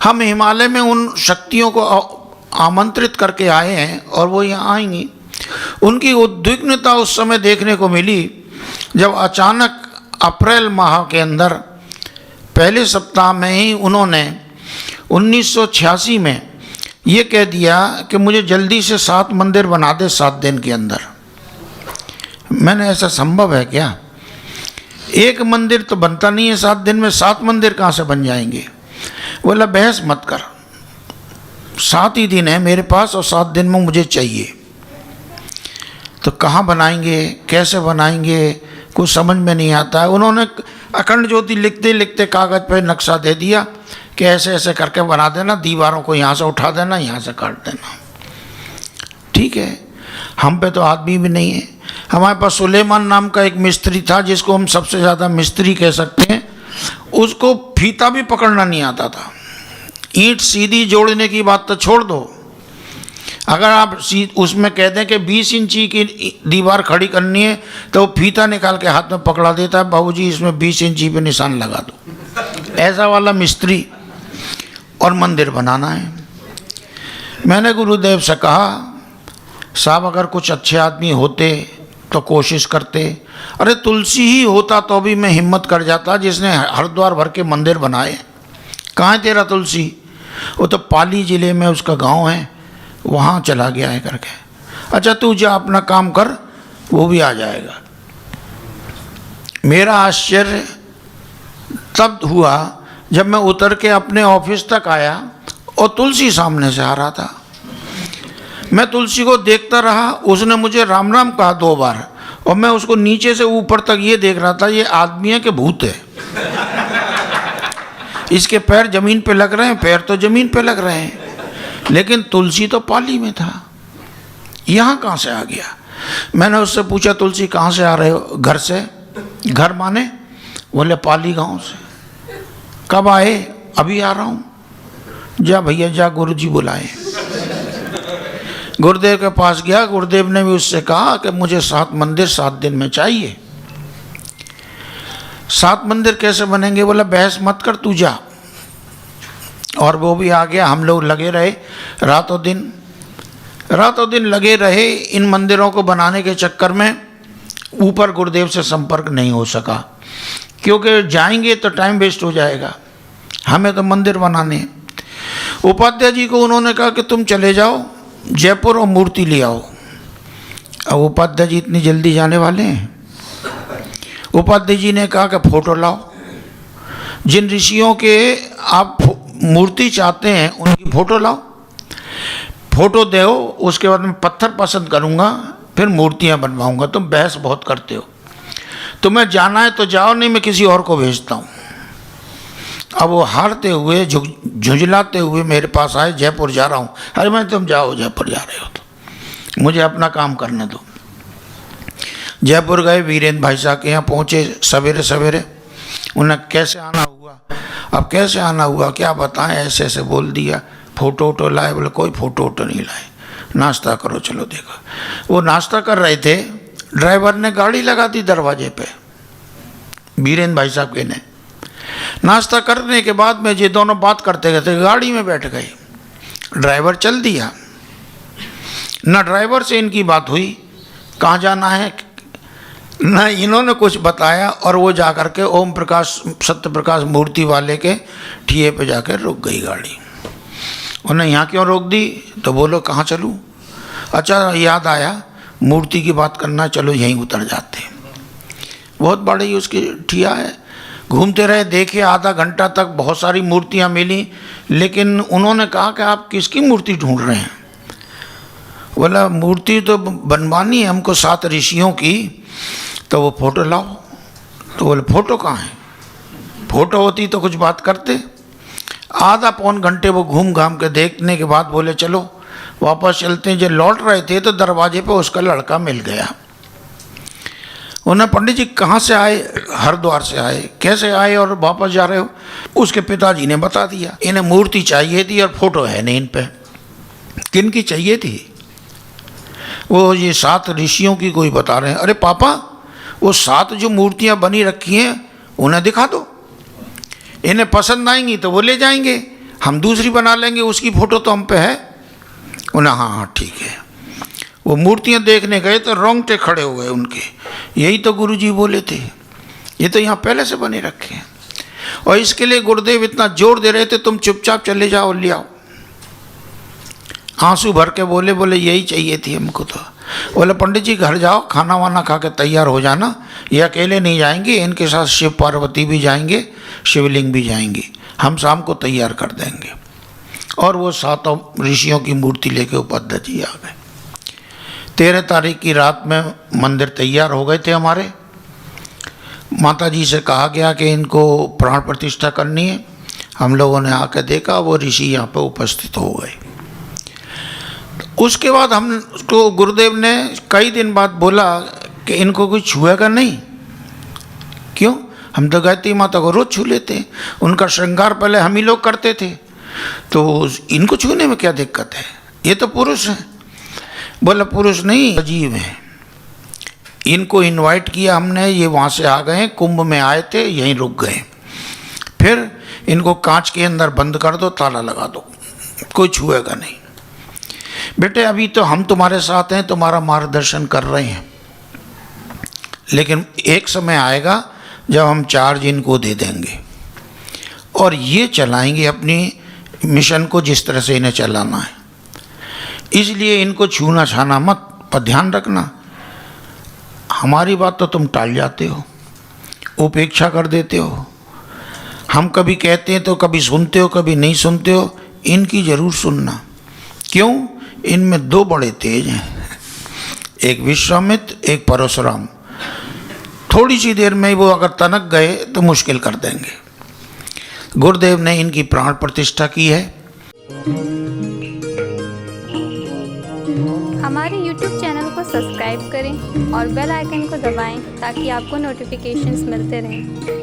हम हिमालय में उन शक्तियों को आमंत्रित करके आए हैं और वो यहाँ आएंगी। उनकी उद्विग्नता उस समय देखने को मिली जब अचानक अप्रैल माह के अंदर पहले सप्ताह में ही उन्होंने 1986 में ये कह दिया कि मुझे जल्दी से 7 मंदिर बना दे 7 दिन के अंदर। मैंने ऐसा संभव है क्या? एक मंदिर तो बनता नहीं है 7 दिन में, 7 मंदिर कहाँ से बन जाएंगे? बोला बहस मत कर, 7 ही दिन है मेरे पास और 7 दिन में मुझे चाहिए। तो कहाँ बनाएंगे, कैसे बनाएंगे, कुछ समझ में नहीं आता है। उन्होंने अखंड ज्योति लिखते लिखते कागज़ पे नक्शा दे दिया कि ऐसे ऐसे करके बना देना, दीवारों को यहाँ से उठा देना, यहाँ से काट देना। ठीक है, हम पे तो आदमी भी नहीं है। हमारे पास सुलेमान नाम का एक मिस्त्री था जिसको हम सबसे ज़्यादा मिस्त्री कह सकते हैं। उसको फीता भी पकड़ना नहीं आता था। ईंट सीधी जोड़ने की बात तो छोड़ दो, अगर आप उसमें कह दें कि 20 इंची की दीवार खड़ी करनी है तो वो फीता निकाल के हाथ में पकड़ा देता है, बाबूजी इसमें 20 इंची पे निशान लगा दो। ऐसा वाला मिस्त्री। और मंदिर बनाना है। मैंने गुरुदेव से कहा साहब अगर कुछ अच्छे आदमी होते तो कोशिश करते। अरे तुलसी ही होता तो भी मैं हिम्मत कर जाता, जिसने हरिद्वार भर के मंदिर बनाए। कहाँ है तेरा तुलसी? वो तो पाली ज़िले में उसका गांव है, वहाँ चला गया है करके। अच्छा तू जा अपना काम कर, वो भी आ जाएगा। मेरा आश्चर्य तब हुआ जब मैं उतर के अपने ऑफिस तक आया और तुलसी सामने से आ रहा था। मैं तुलसी को देखता रहा, उसने मुझे राम राम कहा 2 बार और मैं उसको नीचे से ऊपर तक ये देख रहा था ये आदमी है कि भूत है। इसके पैर जमीन पे लग रहे हैं, पैर तो जमीन पे लग रहे हैं, लेकिन तुलसी तो पाली में था, यहाँ कहाँ से आ गया? मैंने उससे पूछा तुलसी कहाँ से आ रहे हो? घर से। घर माने? बोले पाली गांव से। कब आए? अभी आ रहा हूँ। जा भैया जा, गुरुजी बुलाए। गुरुदेव के पास गया। गुरुदेव ने भी उससे कहा कि मुझे 7 मंदिर 7 दिन में चाहिए। 7 मंदिर कैसे बनेंगे? बोला बहस मत कर, तू जा। और वो भी आ गया। हम लोग लगे रहे रातों दिन लगे रहे इन मंदिरों को बनाने के चक्कर में। ऊपर गुरुदेव से संपर्क नहीं हो सका, क्योंकि जाएंगे तो टाइम वेस्ट हो जाएगा, हमें तो मंदिर बनाने हैं। उपाध्याय जी को उन्होंने कहा कि तुम चले जाओ जयपुर और मूर्ति ले आओ। अब उपाध्याय जी इतनी जल्दी जाने वाले हैं? उपाध्याय जी ने कहा कि फोटो लाओ। जिन ऋषियों के आप मूर्ति चाहते हैं उनकी फ़ोटो लाओ, फ़ोटो दो, उसके बाद मैं पत्थर पसंद करूँगा, फिर मूर्तियाँ बनवाऊँगा। तुम बहस बहुत करते हो, तुम्हें जाना है तो जाओ, नहीं मैं किसी और को भेजता हूँ। अब वो हारते हुए झुंझलाते हुए मेरे पास आए, जयपुर जा रहा हूँ। अरे मैं तुम जाओ, जयपुर जा रहे हो तो मुझे अपना काम करने दो। जयपुर गए, वीरेंद्र भाई साहब के यहाँ पहुँचे सवेरे सवेरे। उन्हें कैसे आना हुआ, अब कैसे आना हुआ क्या बताएं, ऐसे ऐसे बोल दिया। फ़ोटो वोटो लाए? बोले कोई फ़ोटो वोटो नहीं लाए, नाश्ता करो चलो। देखो वो नाश्ता कर रहे थे, ड्राइवर ने गाड़ी लगा दी दरवाजे पे, वीरेंद्र भाई साहब के ने। नाश्ता करने के बाद में ये दोनों बात करते गए थे, गाड़ी में बैठ गए, ड्राइवर चल दिया। ना ड्राइवर से इनकी बात हुई कहाँ जाना है, ना इन्होंने कुछ बताया, और वो जा कर के ओम प्रकाश सत्य प्रकाश मूर्ति वाले के ठिए पे जाकर रुक गई गाड़ी। उन्हें यहाँ क्यों रोक दी? तो बोलो कहाँ चलूँ? अच्छा याद आया मूर्ति की बात करना, चलो यहीं उतर जाते। बहुत बड़ी उसकी ठिया है। घूमते रहे, देखे आधा घंटा तक बहुत सारी मूर्तियाँ मिली, लेकिन उन्होंने कहा कि आप किसकी मूर्ति ढूंढ रहे हैं? बोला मूर्ति तो बनवानी है हमको 7 ऋषियों की। तो वो फ़ोटो लाओ। तो बोले फ़ोटो कहाँ है? फ़ोटो होती तो कुछ बात करते। आधा पौन घंटे वो घूम घाम के देखने के बाद बोले चलो वापस चलते हैं। जब लौट रहे थे तो दरवाजे पे उसका लड़का मिल गया। उन्हें पंडित जी कहाँ से आए? हरिद्वार से आए। कैसे आए और वापस जा रहे हो? उसके पिताजी ने बता दिया, इन्हें मूर्ति चाहिए थी और फ़ोटो है नहीं इन पे। किन की चाहिए थी? वो ये 7 ऋषियों की कोई बता रहे हैं। अरे पापा वो 7 जो मूर्तियाँ बनी रखी हैं उन्हें दिखा दो, इन्हें पसंद आएंगी तो वो ले जाएंगे, हम दूसरी बना लेंगे, उसकी फ़ोटो तो हम पे है। उन्हें हाँ हाँ ठीक है। वो मूर्तियाँ देखने गए तो रोंगटे खड़े हो गए उनके, यही तो गुरुजी बोले थे, ये तो यहाँ पहले से बने रखे हैं। और इसके लिए गुरुदेव इतना जोर दे रहे थे, तुम चुपचाप चले जाओ ले आओ। आंसू भर के बोले यही चाहिए थी हमको तो। बोले पंडित जी घर जाओ, खाना वाना खा के तैयार हो जाना, ये अकेले नहीं जाएंगे, इनके साथ शिव पार्वती भी जाएंगे, शिवलिंग भी जाएंगे, हम शाम को तैयार कर देंगे। और वो सातों ऋषियों की मूर्ति लेके उपाध्याय जी आ गए। 13 तारीख की रात में मंदिर तैयार हो गए थे हमारे। माता जी से कहा गया कि इनको प्राण प्रतिष्ठा करनी है। हम लोगों ने आकर देखा वो ऋषि यहाँ पर उपस्थित हो गए। उसके बाद हमको गुरुदेव ने कई दिन बाद बोला कि इनको कोई छुएगा नहीं। क्यों? हम तो गायत्री माता को रोज छू लेते हैं, उनका श्रृंगार पहले हम ही लोग करते थे, तो इनको छूने में क्या दिक्कत है, ये तो पुरुष है। बोला पुरुष नहीं, अजीब है। इनको इनवाइट किया हमने, ये वहाँ से आ गए, कुंभ में आए थे, यहीं रुक गए। फिर इनको कांच के अंदर बंद कर दो, ताला लगा दो, कोई छुएगा नहीं। बेटे अभी तो हम तुम्हारे साथ हैं, तुम्हारा मार्गदर्शन कर रहे हैं, लेकिन एक समय आएगा जब हम चार्ज इनको दे देंगे और ये चलाएंगे अपनी मिशन को जिस तरह से इन्हें चलाना है। इसलिए इनको छूना छाना मत, पर ध्यान रखना हमारी बात तो तुम टाल जाते हो, उपेक्षा कर देते हो। हम कभी कहते हैं तो कभी सुनते हो, कभी नहीं सुनते हो। इनकी ज़रूर सुनना। क्यों? इनमें 2 बड़े तेज हैं, एक विश्वामित्र, एक परशुराम। थोड़ी सी देर में वो अगर तनक गए तो मुश्किल कर देंगे। गुरुदेव ने इनकी प्राण प्रतिष्ठा की है। हमारे YouTube चैनल को सब्सक्राइब करें और बेल आइकन को दबाएं ताकि आपको नोटिफिकेशंस मिलते रहें।